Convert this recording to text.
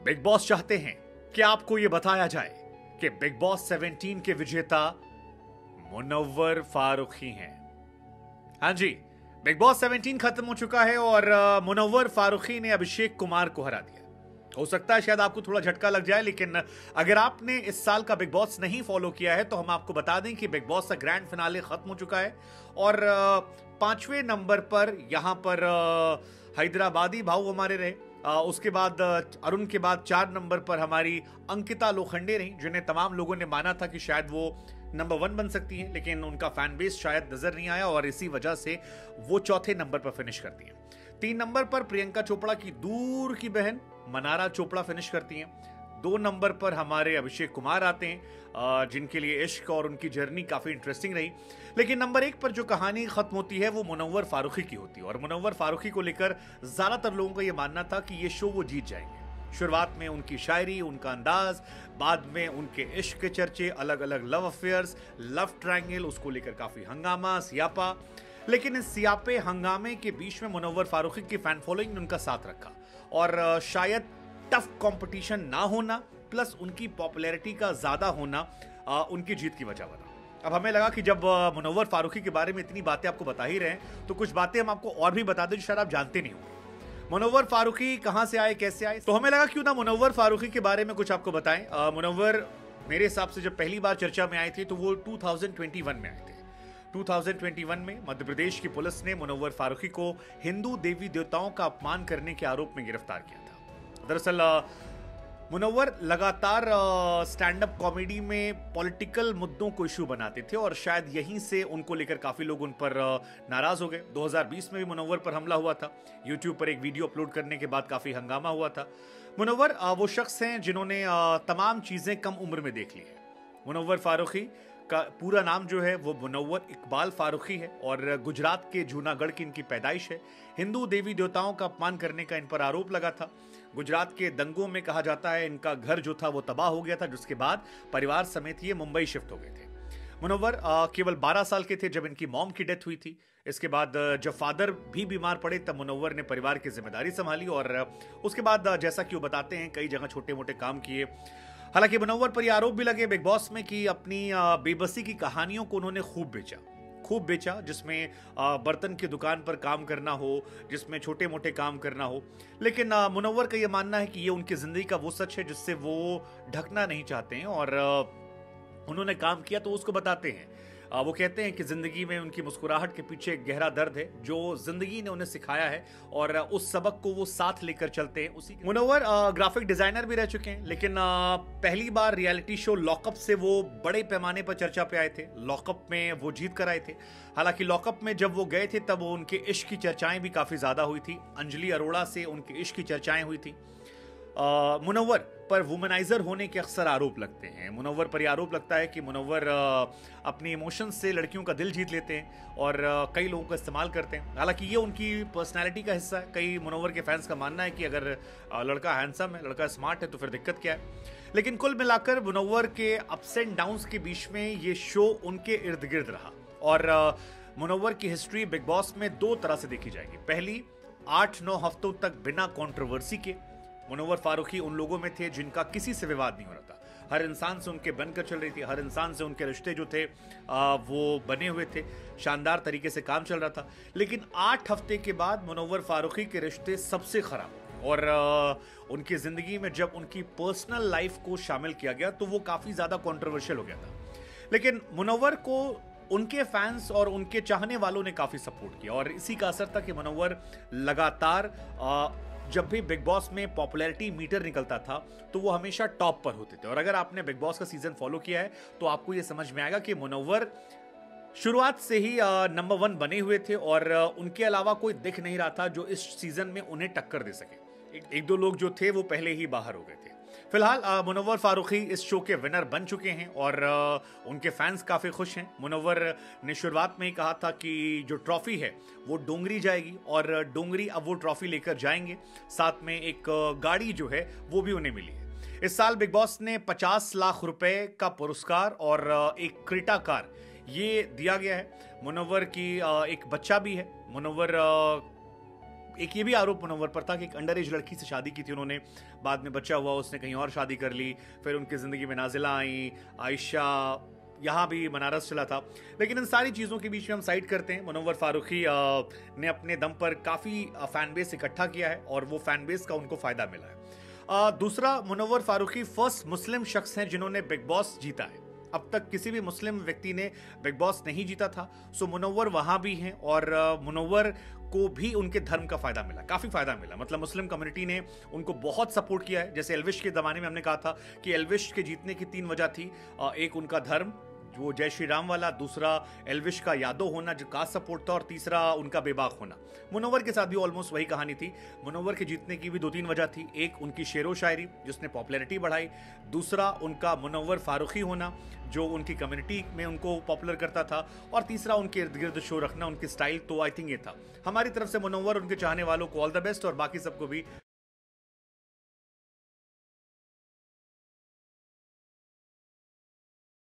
Big boss चाहते हैं कि आपको यह बताया जाए कि बिग बॉस 17 के विजेता मुनव्वर फारूकी हैं। हाँ जी, बिग बॉस 17 खत्म हो चुका है और मुनव्वर फारूकी ने अभिषेक कुमार को हरा दिया। हो सकता है शायद आपको थोड़ा झटका लग जाए, लेकिन अगर आपने इस साल का बिग बॉस नहीं फॉलो किया है तो हम आपको बता दें कि बिग बॉस का ग्रैंड फिनाले खत्म हो चुका है और 5वें नंबर पर यहां पर हैदराबादी भाव हमारे रहे। उसके बाद अरुण के बाद 4 नंबर पर हमारी अंकिता लोखंडे रही, जिन्हें तमाम लोगों ने माना था कि शायद वो नंबर 1 बन सकती हैं, लेकिन उनका फैन बेस शायद नजर नहीं आया और इसी वजह से वो चौथे नंबर पर फिनिश करती हैं। 3 नंबर पर प्रियंका चोपड़ा की दूर की बहन मनारा चोपड़ा फिनिश करती हैं। 2 नंबर पर हमारे अभिषेक कुमार आते हैं, जिनके लिए इश्क और उनकी जर्नी काफी इंटरेस्टिंग रही। लेकिन नंबर 1 पर जो कहानी खत्म होती है वो मुनव्वर फारूकी की होती है और मुनव्वर फारूकी को लेकर ज्यादातर लोगों का यह मानना था कि ये शो वो जीत जाएंगे। शुरुआत में उनकी शायरी, उनका अंदाज, बाद में उनके इश्क के चर्चे, अलग अलग लव अफेयर्स, लव ट्रायंगल, उसको लेकर काफी हंगामा, सियापा। लेकिन इस सियापे हंगामे के बीच में मुनव्वर फारूकी की फैन फॉलोइंग ने उनका साथ रखा और शायद टफ कंपटीशन ना होना प्लस उनकी पॉपुलैरिटी का ज्यादा होना उनकी जीत की वजह बना। अब हमें लगा कि जब मुनव्वर फारूकी के बारे में इतनी बातें आपको बता ही रहे हैं तो कुछ बातें हम आपको और भी बता दें जो शायद आप जानते नहीं होंगे। मुनव्वर फारूकी कहां से आए, कैसे आए, तो हमें लगा क्यों ना मुनव्वर फारूकी के बारे में कुछ आपको बताएं। मुनव्वर मेरे हिसाब से जब पहली बार चर्चा में आए थे तो वो 2021 में आए थे। 2021 में मध्य प्रदेश की पुलिस ने मुनव्वर फारूकी को हिंदू देवी देवताओं का अपमान करने के आरोप में गिरफ्तार किया था। दरअसल मुनव्वर लगातार स्टैंड अप कॉमेडी में पॉलिटिकल मुद्दों को इशू बनाते थे और शायद यहीं से उनको लेकर काफी लोग उन पर नाराज हो गए। 2020 में भी मुनव्वर पर हमला हुआ था। यूट्यूब पर एक वीडियो अपलोड करने के बाद काफी हंगामा हुआ था। मुनव्वर वो शख्स हैं जिन्होंने तमाम चीजें कम उम्र में देख ली है। मुनव्वर फारूकी का पूरा नाम जो है वो मुनव्वर इकबाल फारूकी है और गुजरात के जूनागढ़ की इनकी पैदाइश है। हिंदू देवी देवताओं का अपमान करने का इन पर आरोप लगा था। गुजरात के दंगों में कहा जाता है इनका घर जो था वो तबाह हो गया था, जिसके बाद परिवार समेत ये मुंबई शिफ्ट हो गए थे। मुनव्वर केवल 12 साल के थे जब इनकी मॉम की डेथ हुई थी। इसके बाद जब फादर भी बीमार पड़े तब मुनव्वर ने परिवार की जिम्मेदारी संभाली और उसके बाद जैसा कि वो बताते हैं कई जगह छोटे मोटे काम किए। हालांकि मुनव्वर पर यह आरोप भी लगे बिग बॉस में कि अपनी बेबसी की कहानियों को उन्होंने खूब बेचा, जिसमें बर्तन की दुकान पर काम करना हो, जिसमें छोटे मोटे काम करना हो। लेकिन मुनव्वर का यह मानना है कि ये उनकी जिंदगी का वो सच है जिससे वो ढकना नहीं चाहते हैं और उन्होंने काम किया तो उसको बताते हैं। वो कहते हैं कि जिंदगी में उनकी मुस्कुराहट के पीछे एक गहरा दर्द है जो जिंदगी ने उन्हें सिखाया है और उस सबक को वो साथ लेकर चलते हैं। उसी मुनव्वर ग्राफिक डिजाइनर भी रह चुके हैं, लेकिन पहली बार रियलिटी शो लॉकअप से वो बड़े पैमाने पर चर्चा पे आए थे। लॉकअप में वो जीत कर आए थे। हालांकि लॉकअप में जब वो गए थे तब उनके इश्क की चर्चाएं भी काफी ज्यादा हुई थी। अंजलि अरोड़ा से उनके इश्क की चर्चाएं हुई थी। मुनव्वर पर वुमनाइजर होने के अक्सर आरोप लगते हैं। मुनव्वर पर यह आरोप लगता है कि मुनव्वर अपने इमोशंस से लड़कियों का दिल जीत लेते हैं और कई लोगों का इस्तेमाल करते हैं। हालांकि ये उनकी पर्सनैलिटी का हिस्सा है। कई मुनव्वर के फैंस का मानना है कि अगर लड़का हैंडसम है, लड़का स्मार्ट है तो फिर दिक्कत क्या है। लेकिन कुल मिलाकर मुनव्वर के अप्स एंड डाउन्स के बीच में ये शो उनके इर्द गिर्द रहा और मुनव्वर की हिस्ट्री बिग बॉस में 2 तरह से देखी जाएगी। पहली, 8-9 हफ्तों तक बिना कंट्रोवर्सी के मुनव्वर फारूकी उन लोगों में थे जिनका किसी से विवाद नहीं हो रहा था। हर इंसान से उनके बनकर चल रही थी, हर इंसान से उनके रिश्ते जो थे वो बने हुए थे, शानदार तरीके से काम चल रहा था। लेकिन 8 हफ्ते के बाद मुनव्वर फारूकी के रिश्ते सबसे खराब और उनकी जिंदगी में जब उनकी पर्सनल लाइफ को शामिल किया गया तो वो काफी ज्यादा कंट्रोवर्शियल हो गया था। लेकिन मुनव्वर को उनके फैंस और उनके चाहने वालों ने काफी सपोर्ट किया और इसी का असर था कि मुनव्वर लगातार जब भी बिग बॉस में पॉपुलैरिटी मीटर निकलता था तो वो हमेशा टॉप पर होते थे। और अगर आपने बिग बॉस का सीजन फॉलो किया है तो आपको ये समझ में आएगा कि मुनव्वर शुरुआत से ही नंबर 1 बने हुए थे और उनके अलावा कोई दिख नहीं रहा था जो इस सीजन में उन्हें टक्कर दे सके। एक दो लोग जो थे वो पहले ही बाहर हो गए थे। फिलहाल मुनव्वर फारूकी इस शो के विनर बन चुके हैं और उनके फैंस काफी खुश हैं। मुनव्वर ने शुरुआत में ही कहा था कि जो ट्रॉफी है वो डोंगरी जाएगी और डोंगरी अब वो ट्रॉफी लेकर जाएंगे। साथ में एक गाड़ी जो है वो भी उन्हें मिली है। इस साल बिग बॉस ने 50 लाख रुपए का पुरस्कार और एक क्रेटा कार ये दिया गया है। मुनव्वर की एक बच्चा भी है। मुनव्वर एक ये भी आरोप मुनव्वर पर था कि एक अंडर एज लड़की से शादी की थी उन्होंने, बाद में बच्चा हुआ, उसने कहीं और शादी कर ली, फिर उनकी ज़िंदगी में नाजिला आई, आयशा, यहाँ भी बनारस चला था। लेकिन इन सारी चीज़ों के बीच में हम साइड करते हैं, मुनव्वर फारूकी ने अपने दम पर काफ़ी फैन बेस इकट्ठा किया है और वो फैन बेस का उनको फ़ायदा मिला है। दूसरा, मुनव्वर फारूकी फर्स्ट मुस्लिम शख्स हैं जिन्होंने बिग बॉस जीता है। अब तक किसी भी मुस्लिम व्यक्ति ने बिग बॉस नहीं जीता था, सो मुनव्वर वहां भी हैं और मुनव्वर को भी उनके धर्म का फायदा मिला, काफी फायदा मिला। मतलब मुस्लिम कम्युनिटी ने उनको बहुत सपोर्ट किया है। जैसे एल्विश के जमाने में हमने कहा था कि एल्विश के जीतने की 3 वजह थी, एक उनका धर्म वो जय श्री राम वाला, दूसरा एल्विश का यादव होना जो कास्ट सपोर्ट था, और तीसरा उनका बेबाक होना। मुनव्वर के साथ भी ऑलमोस्ट वही कहानी थी। मुनव्वर के जीतने की भी 2-3 वजह थी, एक उनकी शेरो शायरी जिसने पॉपुलैरिटी बढ़ाई, दूसरा उनका मुनव्वर फारूकी होना जो उनकी कम्युनिटी में उनको पॉपुलर करता था, और तीसरा उनके इर्द गिर्द शो रखना, उनकी स्टाइल। तो आई थिंक ये था हमारी तरफ से मुनव्वर, उनके चाहने वालों को ऑल द बेस्ट, और बाकी सबको भी